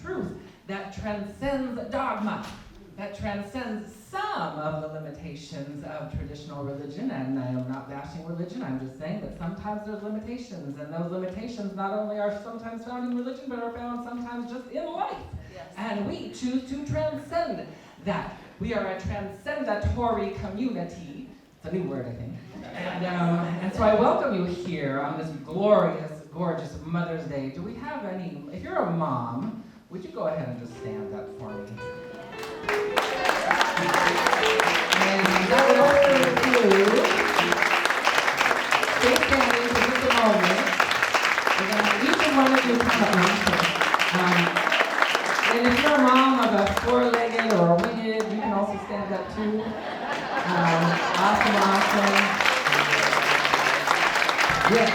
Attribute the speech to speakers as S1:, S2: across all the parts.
S1: truth that transcends dogma, that transcends some of the limitations of traditional religion. And I am not bashing religion, I'm just saying that sometimes there's limitations, and those limitations not only are sometimes found in religion, but are found sometimes just in life. Yes. And we choose to transcend that. We are a transcendatory community. It's a new word, I think. And so I welcome you here on this glorious, gorgeous Mother's Day. Do we have any, if you're a mom, would you go ahead and just stand up for me? And that would also include, stay standing for just a moment. We're going to have each and one of you come up. And if you're a mom of a four-legged or a winged, you can also stand up too. Awesome. Yes,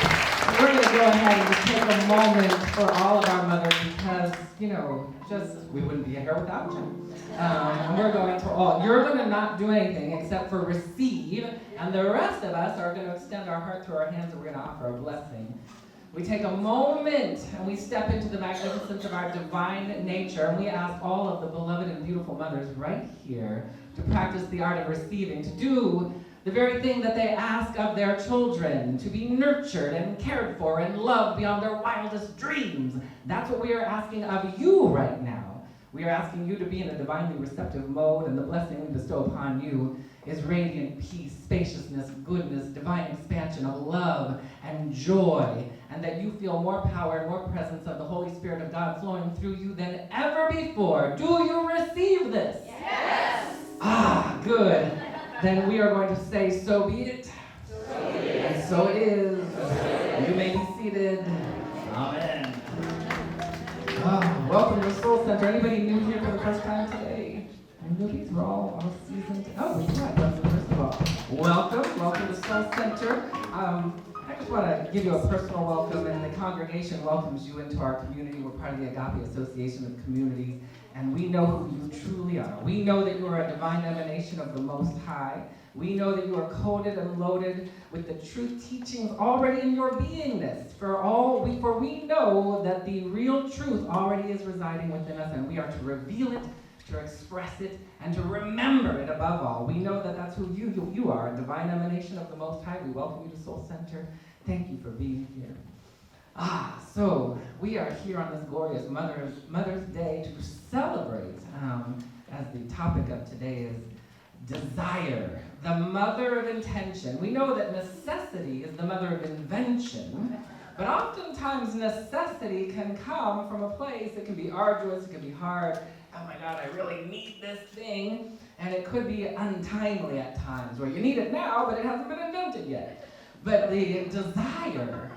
S1: we're going to go ahead and just take a moment for all of our mothers because, we wouldn't be here without you. And we're going to you're going to not do anything except for receive, and the rest of us are going to extend our heart through our hands and we're going to offer a blessing. We take a moment and we step into the magnificence of our divine nature, and we ask all of the beloved and beautiful mothers right here to practice the art of receiving, to do the very thing that they ask of their children, to be nurtured and cared for and loved beyond their wildest dreams. That's what we are asking of you right now. We are asking you to be in a divinely receptive mode, and the blessing we bestow upon you is radiant peace, spaciousness, goodness, divine expansion of love and joy, and that you feel more power and more presence of the Holy Spirit of God flowing through you than ever before. Do you receive this?
S2: Yes!
S1: Good. Then we are going to say, so be it. So be it. And so it is. You may be seated. Amen. Welcome to the Soul Center. Anybody new here for the first time today? Newbies? We're all seasoned. First of all, welcome to the Soul Center. I just want to give you a personal welcome, and the congregation welcomes you into our community. We're part of the Agape Association of Communities, and we know who you truly are. We know that you are a divine emanation of the Most High. We know that you are coded and loaded with the truth teachings already in your beingness. For we know that the real truth already is residing within us, and we are to reveal it, to express it, and to remember it above all. We know that that's who you are, a divine emanation of the Most High. We welcome you to Soul Center. Thank you for being here. So we are here on this glorious Mother's Day to celebrate, as the topic of today is desire, the mother of intention. We know that necessity is the mother of invention, but oftentimes necessity can come from a place, it can be arduous, it can be hard. Oh my God, I really need this thing. And it could be untimely at times, where you need it now, but it hasn't been invented yet. But the desire,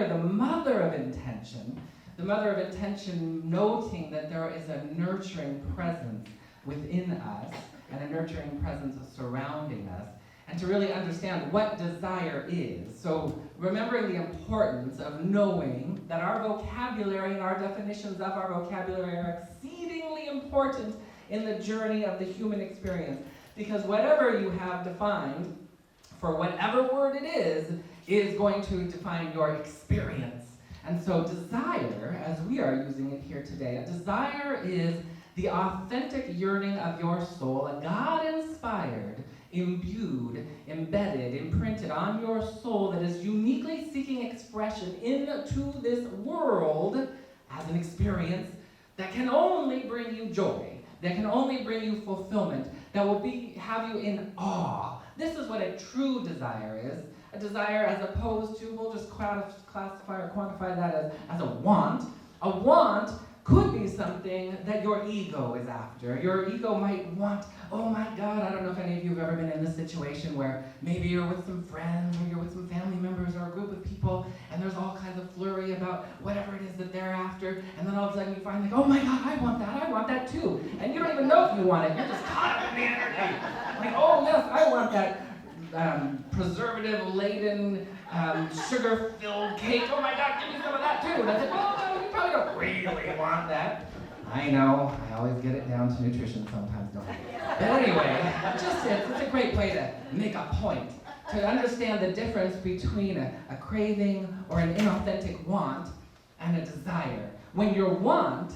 S1: the mother of intention, noting that there is a nurturing presence within us and a nurturing presence surrounding us, and to really understand what desire is. So remembering the importance of knowing that our vocabulary and our definitions of our vocabulary are exceedingly important in the journey of the human experience. Because whatever you have defined, for whatever word it is going to define your experience. And so desire, as we are using it here today, desire is the authentic yearning of your soul, a God-inspired, imbued, embedded, imprinted on your soul that is uniquely seeking expression into this world as an experience that can only bring you joy, that can only bring you fulfillment, that will have you in awe. This is what a true desire is. A desire as opposed to, we'll just classify or quantify that as a want. A want could be something that your ego is after. Your ego might want, oh my God, I don't know if any of you have ever been in this situation where maybe you're with some friends or you're with some family members or a group of people, and there's all kinds of flurry about whatever it is that they're after, and then all of a sudden you find like, oh my God, I want that too. And you don't even know if you want it, you're just caught up in the energy. Like, oh yes, I want that preservative-laden, sugar-filled cake. Oh my God, give me some of that too. And I said, well, no, you probably don't really want that. I know, I always get it down to nutrition sometimes, don't I? But anyway, it's a great way to make a point, to understand the difference between a craving or an inauthentic want and a desire. When your want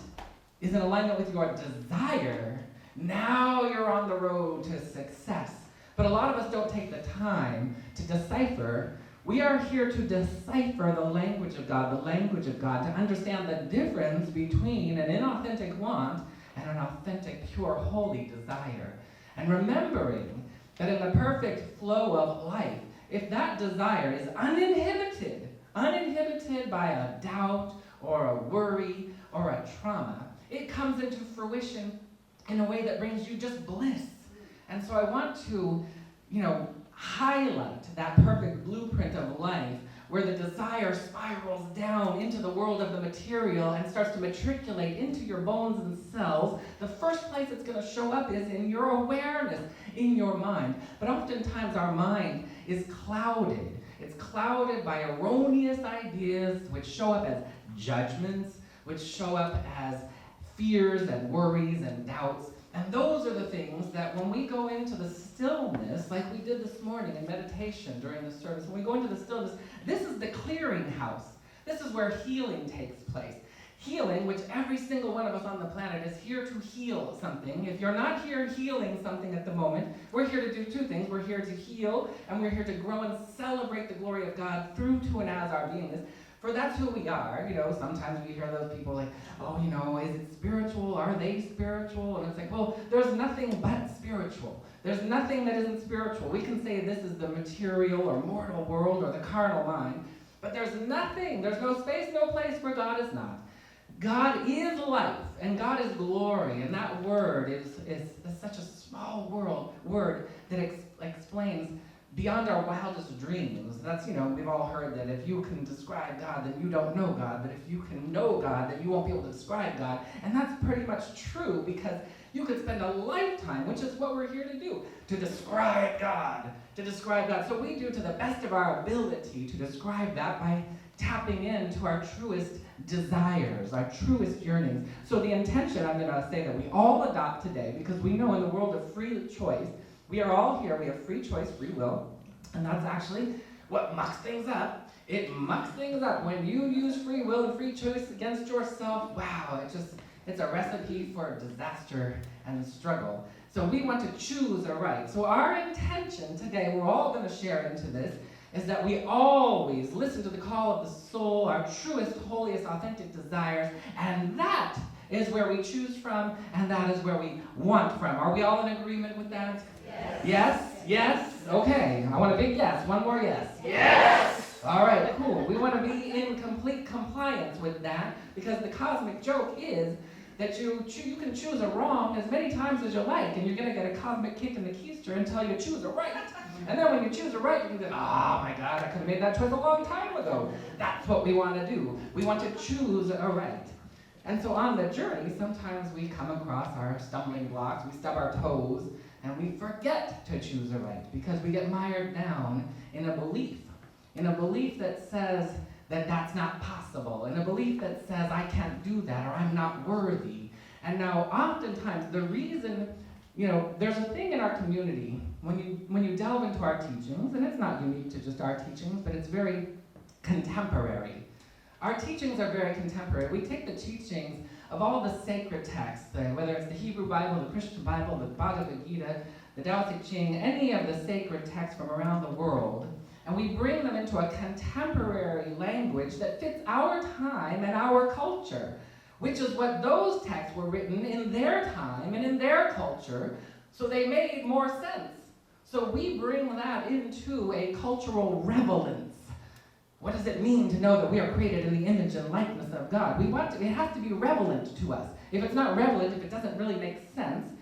S1: is in alignment with your desire, now you're on the road to success. But a lot of us don't take the time to decipher. We are here to decipher the language of God, to understand the difference between an inauthentic want and an authentic, pure, holy desire. And remembering that in the perfect flow of life, if that desire is uninhibited by a doubt or a worry or a trauma, it comes into fruition in a way that brings you just bliss. And so I want to, highlight that perfect blueprint of life where the desire spirals down into the world of the material and starts to matriculate into your bones and cells. The first place it's going to show up is in your awareness, in your mind. But oftentimes our mind is clouded. It's clouded by erroneous ideas which show up as judgments, which show up as fears and worries and doubts. And those are the things that when we go into the stillness, like we did this morning in meditation during the service, when we go into the stillness, this is the clearinghouse. This is where healing takes place. Healing, which every single one of us on the planet is here to heal something. If you're not here healing something at the moment, we're here to do two things. We're here to heal, and we're here to grow and celebrate the glory of God through, to, and as our beingness. For that's who we are. Sometimes we hear those people like, is it spiritual? Are they spiritual? And it's like, well, there's nothing but spiritual. There's nothing that isn't spiritual. We can say this is the material or mortal world or the carnal mind, but there's nothing, there's no space, no place where God is not. God is life, and God is glory, and that word is such a small word that explains beyond our wildest dreams. That's, we've all heard that if you can describe God, then you don't know God. But if you can know God, then you won't be able to describe God. And that's pretty much true, because you could spend a lifetime, which is what we're here to do, to describe God. So we do to the best of our ability to describe that by tapping into our truest desires, our truest yearnings. So the intention, I'm going to say, that we all adopt today, because we know in the world of free choice, we are all here, we have free choice, free will, and that's actually what mucks things up. It mucks things up when you use free will and free choice against yourself. Wow, it's a recipe for disaster and struggle. So we want to choose aright. So our intention today, we're all going to share into this, is that we always listen to the call of the soul, our truest, holiest, authentic desires, and that is where we choose from, and that is where we want from. Are we all in agreement with that? Yes? Yes? Okay. I want a big yes. One more yes. Yes! All right, cool. We want to be in complete compliance with that, because the cosmic joke is that you can choose a wrong as many times as you like, and you're going to get a cosmic kick in the keister until you choose a right. And then when you choose a right, you can go, oh my God, I could have made that choice a long time ago. That's what we want to do. We want to choose a right. And so on the journey, sometimes we come across our stumbling blocks, we stub our toes, and we forget to choose a right, because we get mired down in a belief that says that that's not possible, in a belief that says I can't do that, or I'm not worthy. And now oftentimes the reason, there's a thing in our community, when you delve into our teachings, and it's not unique to just our teachings, but it's very contemporary. Our teachings are very contemporary. We take the teachings of all the sacred texts, whether it's the Hebrew Bible, the Christian Bible, the Bhagavad Gita, the Tao Te Ching, any of the sacred texts from around the world, and we bring them into a contemporary language that fits our time and our culture, which is what those texts were written in their time and in their culture, so they made more sense. So we bring that into a cultural relevance. What does it mean to know that we are created in the image and likeness of God? It has to be relevant to us. If it's not relevant, if it doesn't really make sense,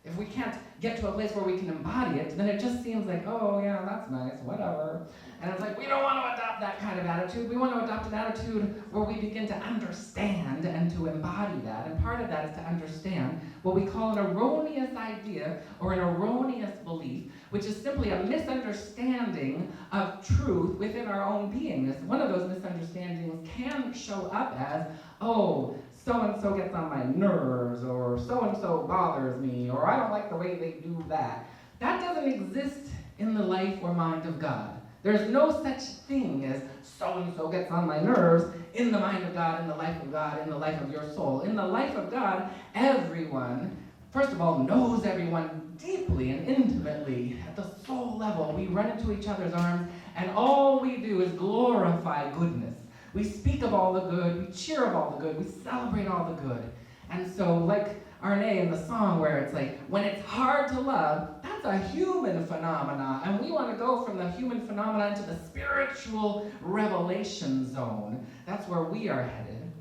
S1: if we can't get to a place where we can embody it, then it just seems like, oh yeah, that's nice, whatever. And it's like, we don't want to adopt that kind of attitude. We want to adopt an attitude where we begin to understand and to embody that. And part of that is to understand what we call an erroneous idea or an erroneous belief, which is simply a misunderstanding of truth within our own beingness. One of those misunderstandings can show up as, oh, so-and-so gets on my nerves, or so-and-so bothers me, or I don't like the way they do that. That doesn't exist in the life or mind of God. There's no such thing as so-and-so gets on my nerves in the mind of God, in the life of God, in the life of your soul. In the life of God, everyone, first of all, knows everyone deeply and intimately at the soul level. We run into each other's arms, and all we do is glorify goodness. We speak of all the good, we cheer of all the good, we celebrate all the good. And so, like Arne in the song where it's like, when it's hard to love, that's a human phenomena. And we want to go from the human phenomenon to the spiritual revelation zone. That's where we are headed.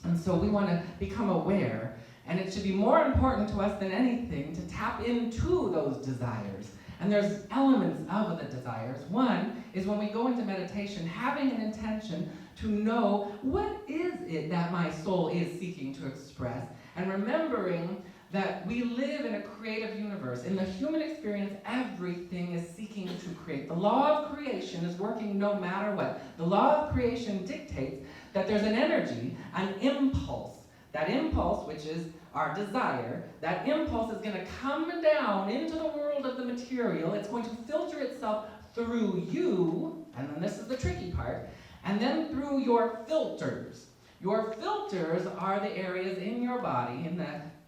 S1: And so we want to become aware. And it should be more important to us than anything to tap into those desires. And there's elements of the desires. One is when we go into meditation, having an intention to know what is it that my soul is seeking to express, and remembering that we live in a creative universe. In the human experience, everything is seeking to create. The law of creation is working no matter what. The law of creation dictates that there's an energy, an impulse. That impulse, which is our desire, that impulse is going to come down into the world of the material. It's going to filter itself through you, and then this is the tricky part, and then through your filters. Your filters are the areas in your body,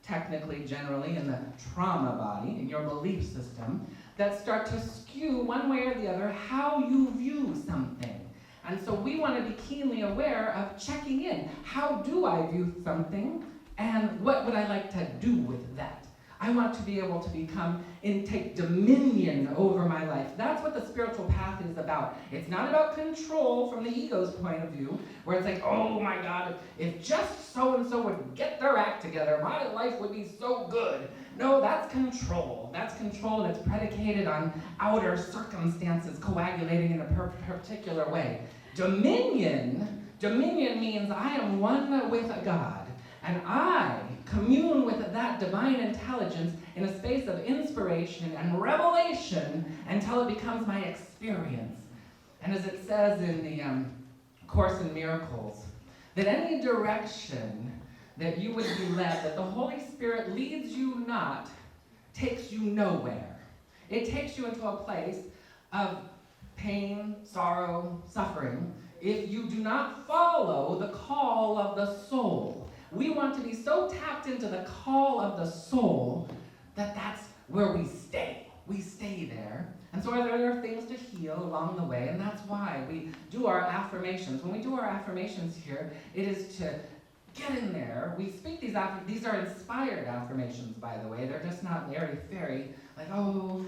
S1: technically, generally, in the trauma body, in your belief system, that start to skew one way or the other how you view something. And so we want to be keenly aware of checking in. How do I view something, and what would I like to do with that? I want to be able to take dominion over my life. That's what the spiritual path is about. It's not about control from the ego's point of view, where it's like, oh my God, if just so-and-so would get their act together, my life would be so good. No, that's control. That's control, and it's predicated on outer circumstances coagulating in a particular way. Dominion means I am one with God, and I commune with that divine intelligence in a space of inspiration and revelation until it becomes my experience. And as it says in the Course in Miracles, that any direction that you would be led, that the Holy Spirit leads you not, takes you nowhere. It takes you into a place of pain, sorrow, suffering, if you do not follow the call of the soul. We want to be so tapped into the call of the soul that that's where we stay. We stay there. And so there are things to heal along the way, and that's why we do our affirmations. When we do our affirmations here, it is to get in there. We speak these are inspired affirmations, by the way. They're just not airy-fairy, like, oh,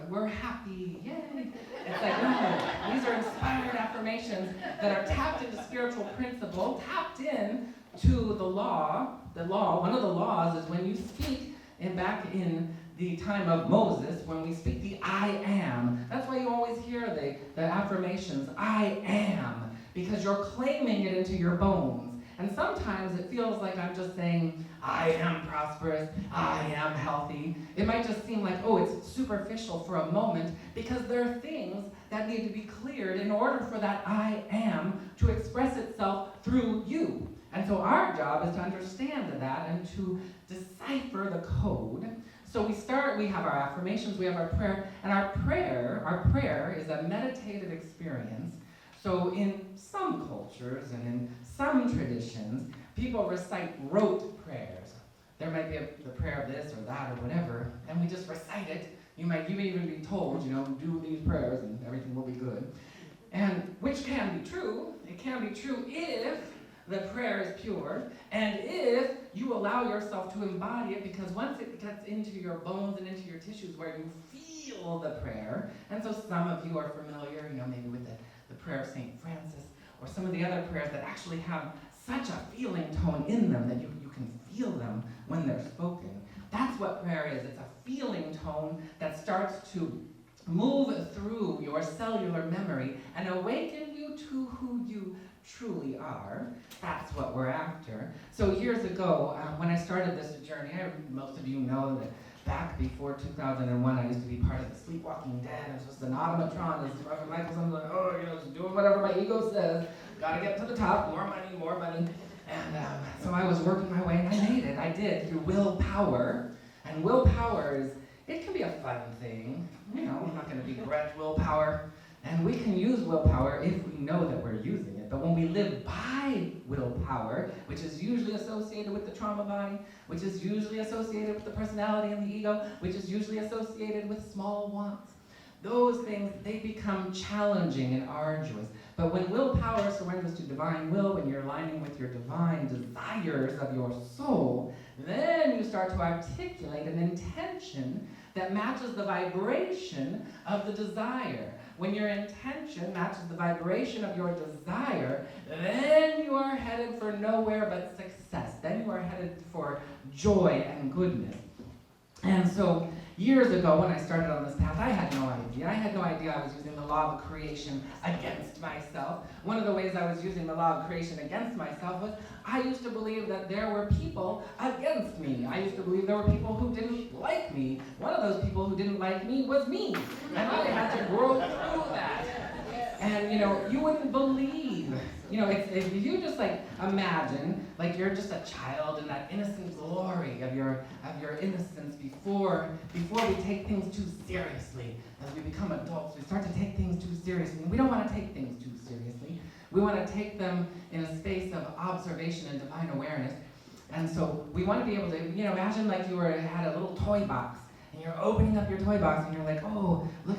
S1: we're happy, yay. It's like, no, these are inspired affirmations that are tapped into spiritual principle, tapped in to the law. One of the laws is when you speak, and back in the time of Moses, when we speak the I am, that's why you always hear the affirmations, I am, because you're claiming it into your bones. And sometimes it feels like I'm just saying, I am prosperous, I am healthy. It might just seem like, oh, it's superficial for a moment, because there are things that need to be cleared in order for that I am to express itself through you. And so our job is to understand that and to decipher the code. So we have our affirmations, we have our prayer, and our prayer is a meditative experience. So in some cultures and in some traditions, people recite rote prayers. There might be the prayer of this or that or whatever, and we just recite it. You may even be told, do these prayers and everything will be good. And which can be true. It can be true if the prayer is pure, and if you allow yourself to embody it, because once it gets into your bones and into your tissues where you feel the prayer, and so some of you are familiar, maybe with the prayer of St. Francis, or some of the other prayers that actually have such a feeling tone in them that you can feel them when they're spoken. That's what prayer is. It's a feeling tone that starts to move through your cellular memory and awaken you to who you truly are. That's what we're after. So years ago, when I started this journey, most of you know that back before 2001, I used to be part of the Sleepwalking Dead. It was just an automatron. As Reverend Michaelson was like, just doing whatever my ego says. Gotta get to the top, more money, more money. And so I was working my way, and I made it. I did, through willpower. And willpower it can be a fun thing. I'm not going to begrudge willpower. And we can use willpower if we know that we're using it. But when we live by willpower, which is usually associated with the trauma body, which is usually associated with the personality and the ego, which is usually associated with small wants, those things, they become challenging and arduous. But when willpower surrenders to divine will, when you're aligning with your divine desires of your soul, then you start to articulate an intention that matches the vibration of the desire. When your intention matches the vibration of your desire, then you are headed for nowhere but success. Then you are headed for joy and goodness. And so, years ago when I started on this path, I had no idea. I had no idea I was using the law of creation against myself. One of the ways I was using the law of creation against myself was I used to believe that there were people against me. I used to believe there were people who didn't like me. One of those people who didn't like me was me. And I had to grow through that. And you wouldn't believe, if you just imagine, you're just a child in that innocent glory of your innocence before we take things too seriously. As we become adults, we start to take things too seriously. And we don't want to take things too seriously. We want to take them in a space of observation and divine awareness. And so we want to be able to, imagine you had a little toy box. And you're opening up your toy box and you're like, oh, look,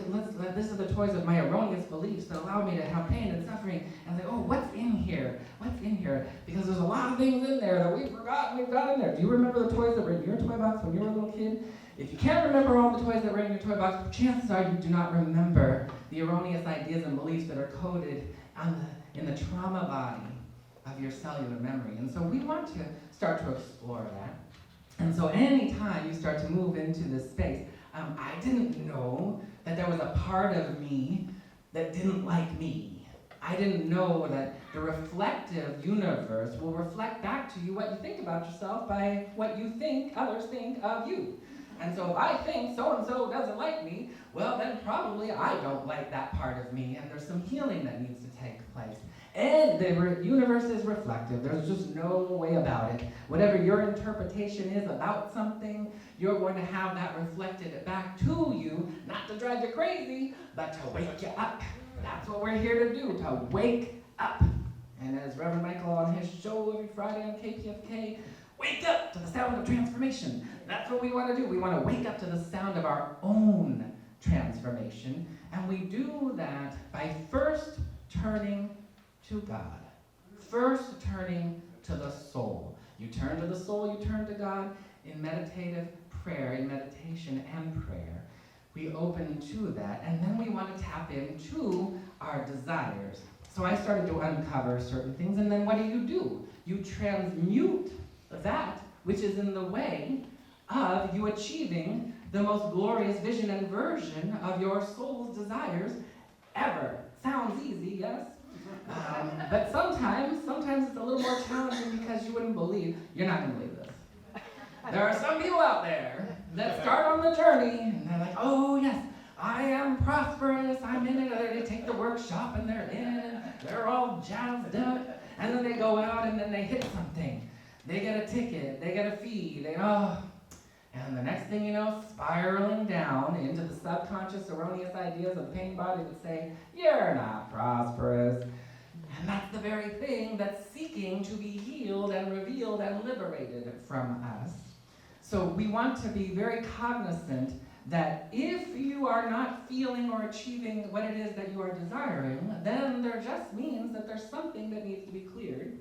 S1: this is the toys of my erroneous beliefs that allow me to have pain and suffering. And oh, what's in here? What's in here? Because there's a lot of things in there that we've forgotten we've got in there. Do you remember the toys that were in your toy box when you were a little kid? If you can't remember all the toys that were in your toy box, chances are you do not remember the erroneous ideas and beliefs that are coded in the trauma body of your cellular memory. And so we want to start to explore that. And so anytime you start to move into this space, I didn't know that there was a part of me that didn't like me. I didn't know that the reflective universe will reflect back to you what you think about yourself by what you think others think of you. And so if I think so-and-so doesn't like me, well, then probably I don't like that part of me, and there's some healing that needs to take place. And the universe is reflective. There's just no way about it. Whatever your interpretation is about something, you're going to have that reflected back to you, not to drive you crazy, but to wake you up. That's what we're here to do, to wake up. And as Reverend Michael on his show every Friday on KPFK, wake up to the sound of transformation. That's what we want to do. We want to wake up to the sound of our own transformation. And we do that by first turning to God. First turning to the soul. You turn to the soul, you turn to God in meditative prayer, in meditation and prayer. We open to that, and then we want to tap into our desires. So I started to uncover certain things, and then what do? You transmute that which is in the way of you achieving the most glorious vision and version of your soul's desires ever. Sounds easy, yes? But sometimes it's a little more challenging because you wouldn't believe. You're not going to believe this. There are some people out there that start on the journey and they're like, oh yes, I am prosperous, I'm in it. They take the workshop and they're in, they're all jazzed up, and then they go out and then they hit something. They get a ticket, they get a fee, and the next thing you know, spiraling down into the subconscious erroneous ideas of the pain body that say, you're not prosperous. And that's the very thing that's seeking to be healed and revealed and liberated from us. So we want to be very cognizant that if you are not feeling or achieving what it is that you are desiring, then there just means that there's something that needs to be cleared.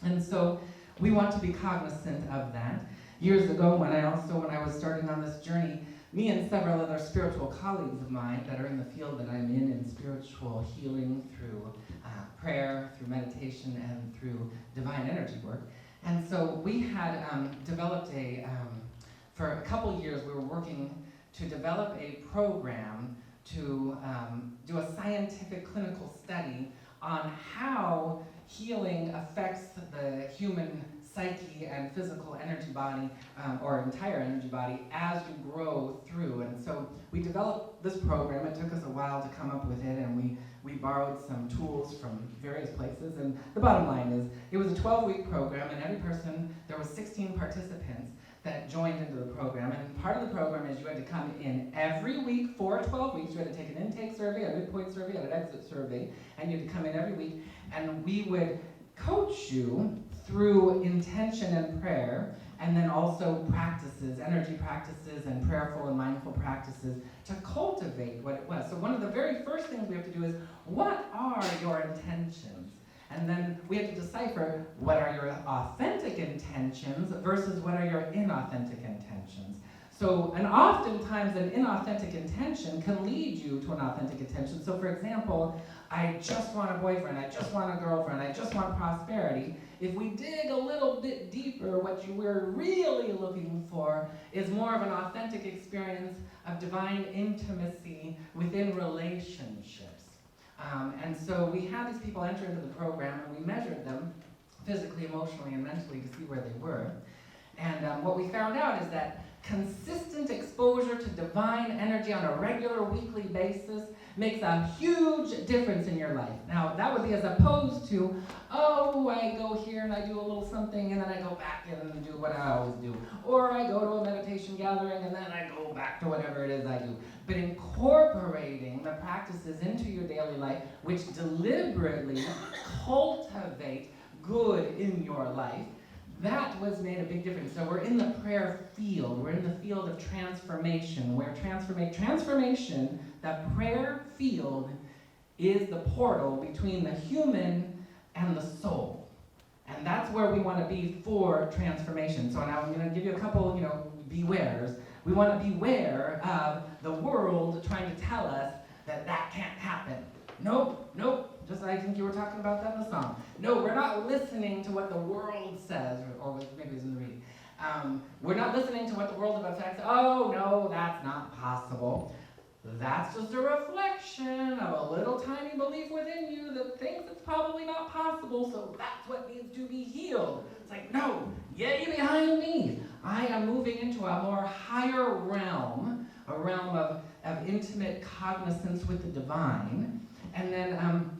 S1: And so we want to be cognizant of that. Years ago, when I was starting on this journey, me and several other spiritual colleagues of mine that are in the field that I'm in spiritual healing through prayer, through meditation, and through divine energy work. And so we had developed for a couple years, we were working to develop a program to do a scientific clinical study on how healing affects the human psyche and physical energy body, or entire energy body, as you grow through. And so we developed this program. It took us a while to come up with it, and we borrowed some tools from various places. And the bottom line is, it was a 12-week program, and every person, there was 16 participants that joined into the program. And part of the program is you had to come in every week for 12 weeks. You had to take an intake survey, a midpoint survey, and an exit survey, and you had to come in every week. And we would coach you through intention and prayer, and then also practices, energy practices and prayerful and mindful practices to cultivate what it was. So one of the very first things we have to do is, what are your intentions? And then we have to decipher what are your authentic intentions versus what are your inauthentic intentions. So, and oftentimes an inauthentic intention can lead you to an authentic intention. So for example, I just want a boyfriend, I just want a girlfriend, I just want prosperity. If we dig a little bit deeper, what you were really looking for is more of an authentic experience of divine intimacy within relationships. And so we had these people enter into the program, and we measured them physically, emotionally, and mentally to see where they were. And what we found out is that consistent exposure to divine energy on a regular weekly basis makes a huge difference in your life. Now, that would be as opposed to, oh, I go here and I do a little something and then I go back and do what I always do. Or I go to a meditation gathering and then I go back to whatever it is I do. But incorporating the practices into your daily life, which deliberately cultivate good in your life, that was made a big difference. So we're in the prayer field. We're in the field of transformation, where transformation, the prayer field is the portal between the human and the soul. And that's where we want to be for transformation. So now I'm going to give you a couple, bewares. We want to beware of the world trying to tell us that can't happen. Nope. Just like I think you were talking about that in the song. No, we're not listening to what the world says, or maybe it was in the reading. We're not listening to what the world about says. Oh, no, that's not possible. That's just a reflection of a little tiny belief within you that thinks it's probably not possible, so that's what needs to be healed. It's like, no, get behind me. I am moving into a more higher realm, a realm of intimate cognizance with the divine. And then,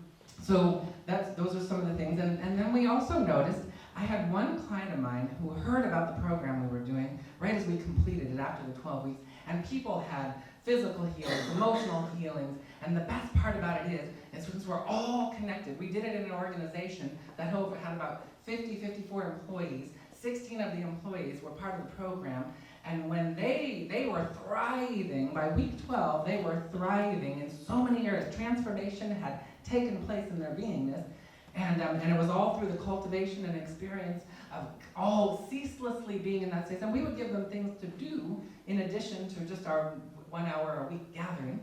S1: so those are some of the things. And then we also noticed, I had one client of mine who heard about the program we were doing right as we completed it after the 12 weeks, and people had physical healings, emotional healings, and the best part about it is since we're all connected, we did it in an organization that had about 54 employees. 16 of the employees were part of the program, and when they were thriving, by week 12, they were thriving in so many areas. Transformation had taken place in their beingness, and it was all through the cultivation and experience of all ceaselessly being in that space. And we would give them things to do in addition to just our 1 hour a week gathering.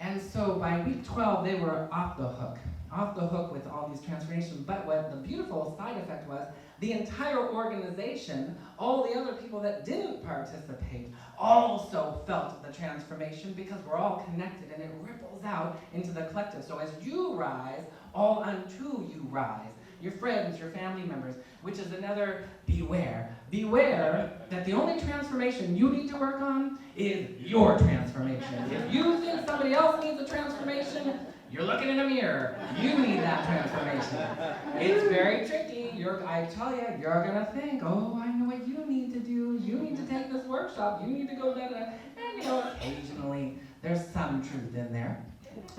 S1: And so by week 12, they were off the hook with all these transformations. But what the beautiful side effect was, the entire organization, all the other people that didn't participate, also felt the transformation because we're all connected and it ripples out into the collective. So as you rise, all unto you rise. Your friends, your family members, which is another beware. Beware that the only transformation you need to work on is your transformation. If you think somebody else needs a transformation, you're looking in a mirror. You need that transformation. It's very tricky. I tell you, you're going to think, oh, I know what you need to do. You need to take this workshop. You need to go da-da-da. And, occasionally there's some truth in there.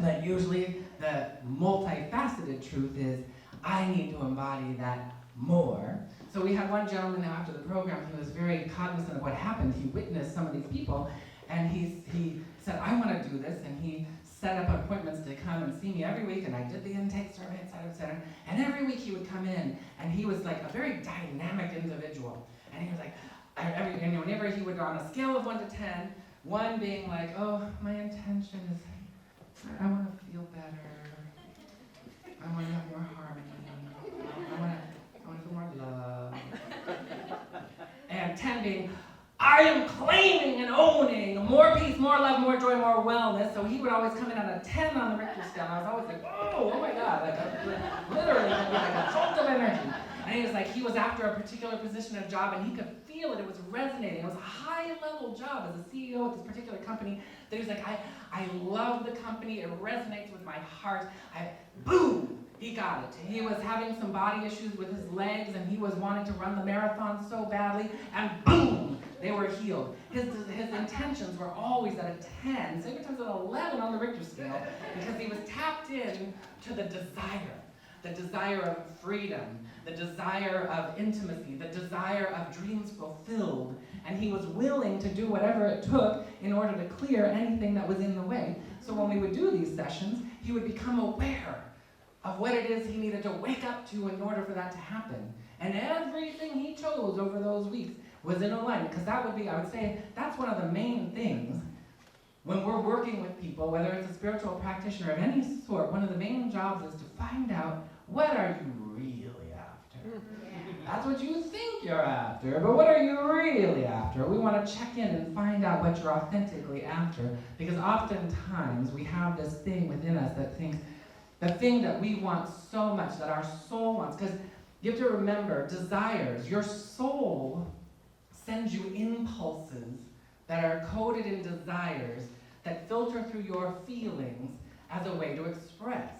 S1: But usually the multifaceted truth is, I need to embody that more. So we had one gentleman after the program, he was very cognizant of what happened. He witnessed some of these people, and he said, I want to do this, and he set up appointments to come and see me every week, and I did the intake survey, et cetera, and every week he would come in, and he was like a very dynamic individual, and he was like, whenever he would, on a scale of 1 to 10, 1 being like, oh, my intention is, I want to feel better, I want to have more harmony, I want to feel more love, and 10 being, I am claiming and owning more peace, more love, more joy, more wellness. So he would always come in on a 10 on the Richter scale. I was always like, whoa, oh my God, literally like a jolt of energy. And he was after a particular position and job, and he could feel it. It was resonating. It was a high-level job as a CEO at this particular company. That he was like, I love the company. It resonates with my heart. Boom! He got it. He was having some body issues with his legs, and he was wanting to run the marathon so badly, and boom! They were healed. His intentions were always at a 10, sometimes at 11 on the Richter scale, because he was tapped in to the desire of freedom, the desire of intimacy, the desire of dreams fulfilled, and he was willing to do whatever it took in order to clear anything that was in the way. So when we would do these sessions, he would become aware of what it is he needed to wake up to in order for that to happen. And everything he chose over those weeks was in alignment, because that would be, I would say, that's one of the main things when we're working with people, whether it's a spiritual practitioner of any sort. One of the main jobs is to find out, what are you really after? That's what you think you're after, but what are you really after? We want to check in and find out what you're authentically after, because oftentimes we have this thing within us that thinks, the thing that we want so much, that our soul wants, because you have to remember, desires, your soul sends you impulses that are coded in desires that filter through your feelings as a way to express.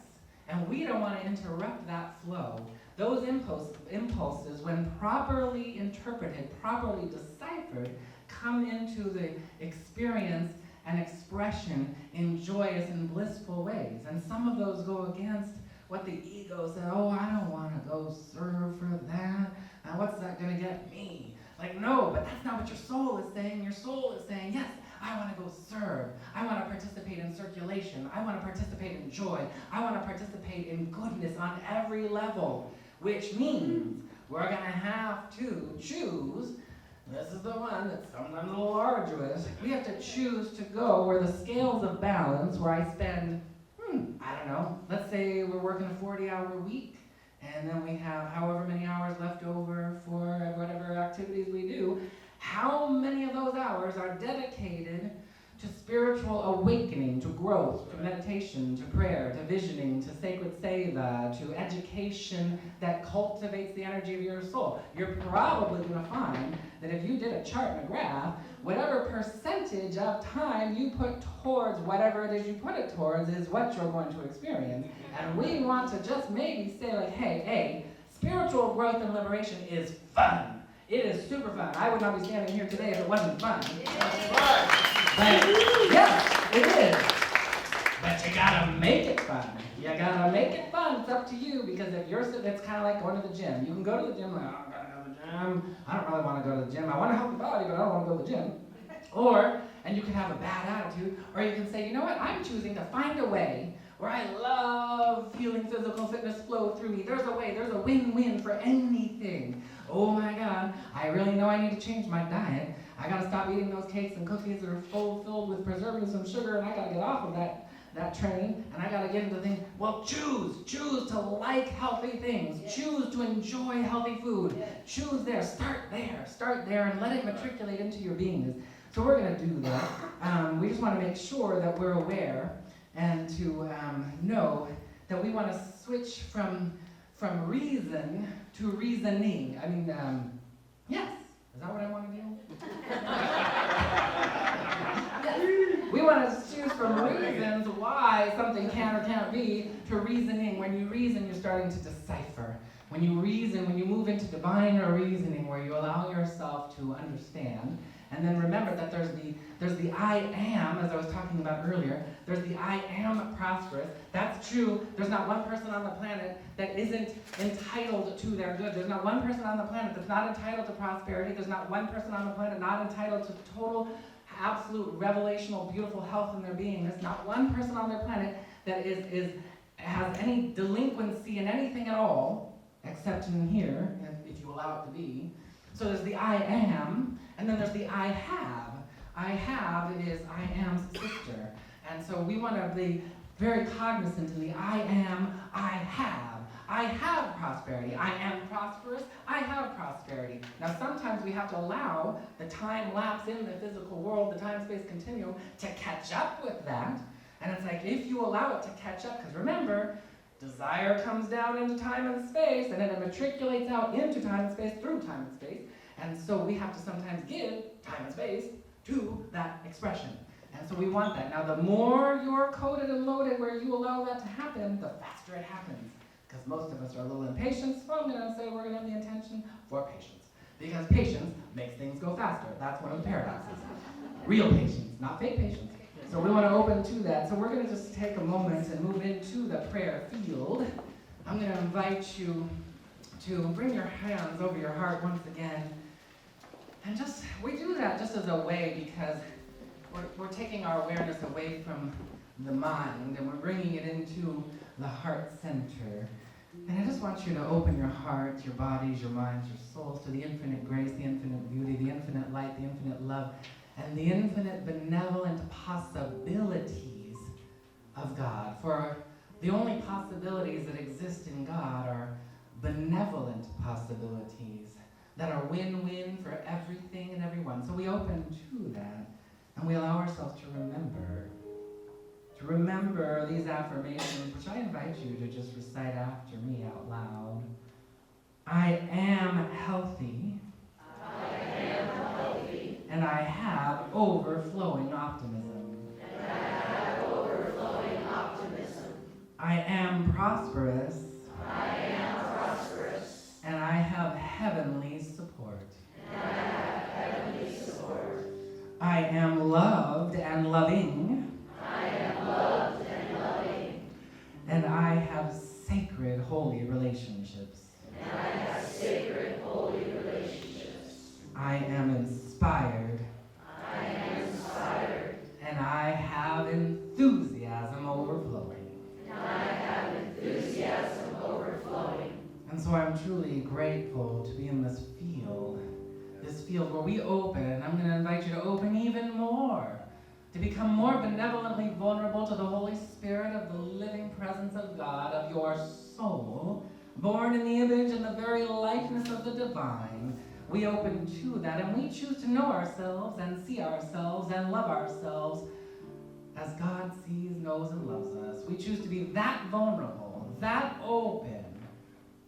S1: And we don't want to interrupt that flow. Those impulses, when properly interpreted, properly deciphered, come into the experience and expression in joyous and blissful ways. And some of those go against what the ego said, oh, I don't want to go serve for that. Now what's that going to get me? No, but that's not what your soul is saying. Your soul is saying, yes, I want to go serve. I want to participate in circulation. I want to participate in joy. I want to participate in goodness on every level, which means we're going to have to choose. This is the one that's sometimes a little arduous. We have to choose to go where the scales of balance, where I spend, I don't know, let's say we're working a 40-hour week, and then we have however many hours left over for whatever activities we do. How many of those hours are dedicated to spiritual awakening, to growth, to meditation, to prayer, to visioning, to sacred seva, to education that cultivates the energy of your soul? You're probably going to find that if you did a chart and a graph, whatever percentage of time you put towards whatever it is you put it towards is what you're going to experience. And we want to just maybe say hey, spiritual growth and liberation is fun. It is super fun. I would not be standing here today if it wasn't fun. But yes, it is. But you gotta make it fun. You gotta make it fun. It's up to you, because if you're sitting, it's kind of like going to the gym. You can go to the gym like, oh, I gotta go to the gym. I don't really want to go to the gym. I want to help the body, but I don't want to go to the gym. And you can have a bad attitude, or you can say, you know what? I'm choosing to find a way where I love feeling physical fitness flow through me. There's a way. There's a win-win for anything. Oh my God, I really know I need to change my diet. I gotta stop eating those cakes and cookies that are filled with preservatives and sugar, and I gotta get off of that train, and I gotta get into things. Well, choose to like healthy things. Yes. Choose to enjoy healthy food. Yes. Choose there, start there, and let it matriculate into your beingness. So we're gonna do that. We just wanna make sure that we're aware and to know that we wanna switch from reason to reasoning. I mean, yes. Is that what I want to do? Yes. We want to choose from reasons why something can or can't be to reasoning. When you reason, you're starting to decipher. When you reason, when you move into divine reasoning, where you allow yourself to understand. And then remember that there's the I am, as I was talking about earlier. There's the I am prosperous. That's true. There's not one person on the planet that isn't entitled to their good. There's not one person on the planet that's not entitled to prosperity. There's not one person on the planet not entitled to total, absolute, revelational, beautiful health in their being. There's not one person on their planet that has any delinquency in anything at all, except in here, if you allow it to be. So there's the I am, and then there's the I have. I have is I am's sister. And so we want to be very cognizant in the I am, I have. I have prosperity. I am prosperous. I have prosperity. Now sometimes we have to allow the time lapse in the physical world, the time-space continuum, to catch up with that. And it's like, if you allow it to catch up, because remember, Desire comes down into time and space, and then it matriculates out into time and space through time and space. And so we have to sometimes give time and space to that expression. And so we want that. Now, the more you're coded and loaded where you allow that to happen, the faster it happens. Because most of us are a little impatient, so I'm going to say we're going to have the intention for patience. Because patience makes things go faster. That's one of the paradoxes. Real patience, not fake patience. So we want to open to that. So we're going to just take a moment and move into the prayer field. I'm going to invite you to bring your hands over your heart once again. And we do that just as a way because we're taking our awareness away from the mind and we're bringing it into the heart center. And I just want you to open your heart, your bodies, your minds, your souls to the infinite grace, the infinite beauty, the infinite light, the infinite love, and the infinite benevolent possibilities of God. For the only possibilities that exist in God are benevolent possibilities that are win-win for everything and everyone. So we open to that, and we allow ourselves to remember these affirmations, which I invite you to just recite after me out loud. I am healthy.
S2: I am healthy.
S1: And I have overflowing optimism.
S2: And I have overflowing optimism.
S1: I am prosperous.
S2: I am prosperous.
S1: And I have heavenly support.
S2: And I have heavenly support.
S1: I am loved and loving.
S2: I am loved and loving.
S1: And I have sacred, holy relationships.
S2: And I have sacred, holy relationships.
S1: I am inspired.
S2: I am inspired.
S1: And I have enthusiasm overflowing.
S2: And I have enthusiasm overflowing.
S1: And so I'm truly grateful to be in this field where we open, and I'm going to invite you to open even more, to become more benevolently vulnerable to the Holy Spirit of the living presence of God, of your soul, born in the image and the very likeness of the divine. We open to that, and we choose to know ourselves and see ourselves and love ourselves as God sees, knows, and loves us. We choose to be that vulnerable, that open,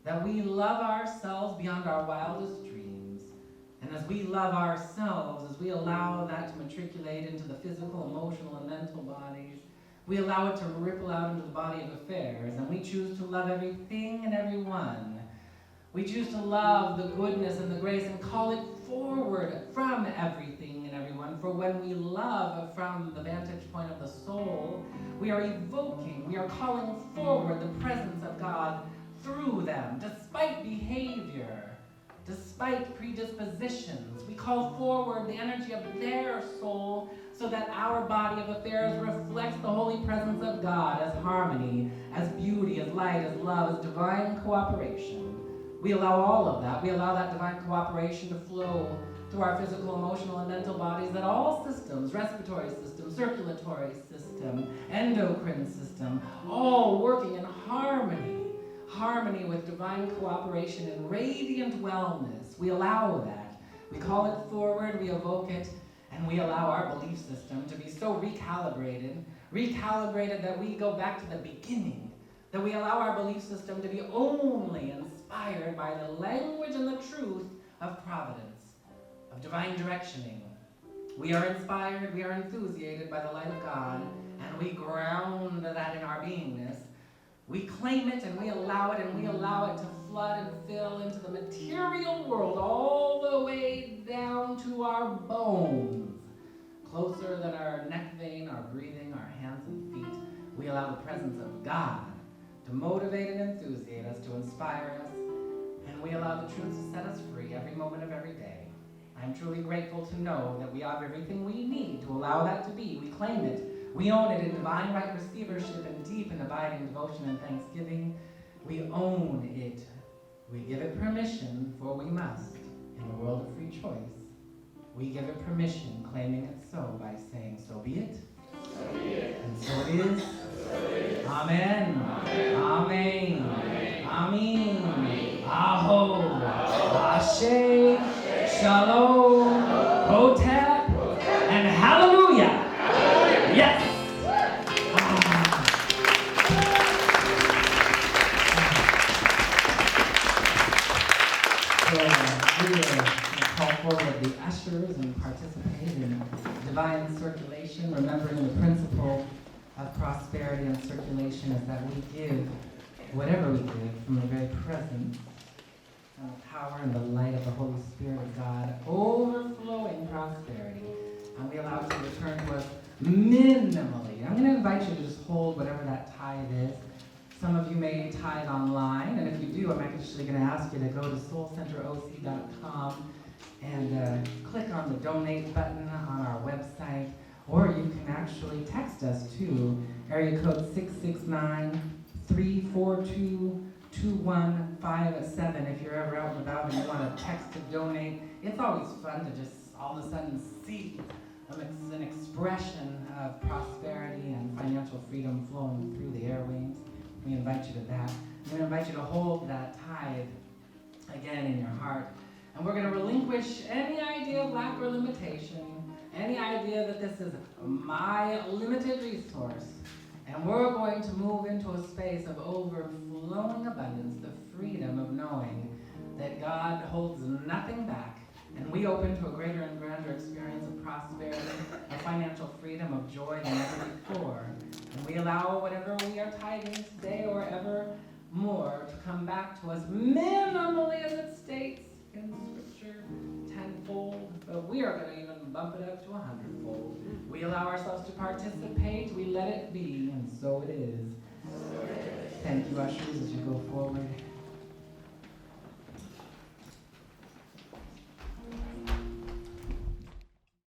S1: that we love ourselves beyond our wildest dreams. And as we love ourselves, as we allow that to matriculate into the physical, emotional, and mental bodies, we allow it to ripple out into the body of affairs, and we choose to love everything and everyone. We choose to love the goodness and the grace and call it forward from everything and everyone. For when we love from the vantage point of the soul, we are evoking, we are calling forward the presence of God through them, despite behavior, despite predispositions. We call forward the energy of their soul so that our body of affairs reflects the holy presence of God as harmony, as beauty, as light, as love, as divine cooperation. We allow all of that. We allow that divine cooperation to flow through our physical, emotional, and mental bodies, that all systems, respiratory system, circulatory system, endocrine system, all working in harmony with divine cooperation and radiant wellness. We allow that. We call it forward, we evoke it, and we allow our belief system to be so recalibrated that we go back to the beginning, that we allow our belief system to be only inspired by the language and the truth of providence, of divine directioning. We are inspired, we are enthusiasted by the light of God, and we ground that in our beingness. We claim it and we allow it, and we allow it to flood and fill into the material world all the way down to our bones, closer than our neck vein, our breathing, our hands and feet. We allow the presence of God to motivate and enthusiate us, to inspire us, and we allow the truth to set us free every moment of every day. I'm truly grateful to know that we have everything we need to allow that to be. We claim it. We own it in divine right receivership and deep and abiding devotion and thanksgiving. We own it. We give it permission, for we must, in the world of free choice. We give it permission, claiming it so by saying, so be it.
S2: So be it.
S1: And so it is.
S2: So it is.
S1: Amen.
S2: Amen.
S1: Amen.
S2: Amen.
S1: Amen.
S2: Amen.
S1: Aho. Ashe. Shalom. Hotep. And hallelujah. Yes. of the ushers and participate in divine circulation, remembering the principle of prosperity and circulation is that we give whatever we give from the very presence and the power and the light of the Holy Spirit of God, overflowing prosperity. And we allow it to return to us minimally. I'm going to invite you to just hold whatever that tithe is. Some of you may tithe online, and if you do, I'm actually going to ask you to go to soulcenteroc.com and click on the donate button on our website, or you can actually text us to area code 669-342-2157 if you're ever out and about and you want to text to donate. It's always fun to just all of a sudden see an expression of prosperity and financial freedom flowing through the airwaves. We invite you to that. I'm going to invite you to hold that tithe again in your heart. And we're going to relinquish any idea of lack or limitation, any idea that this is my limited resource. And we're going to move into a space of overflowing abundance, the freedom of knowing that God holds nothing back. And we open to a greater and grander experience of prosperity, of financial freedom, of joy than ever before. And we allow whatever we are tithing today or ever more to come back to us minimally as it states in Scripture, tenfold. But we are going to even bump it up to 100-fold. We allow ourselves to participate. We let it be, and so it is. Thank you, ushers, as you go forward.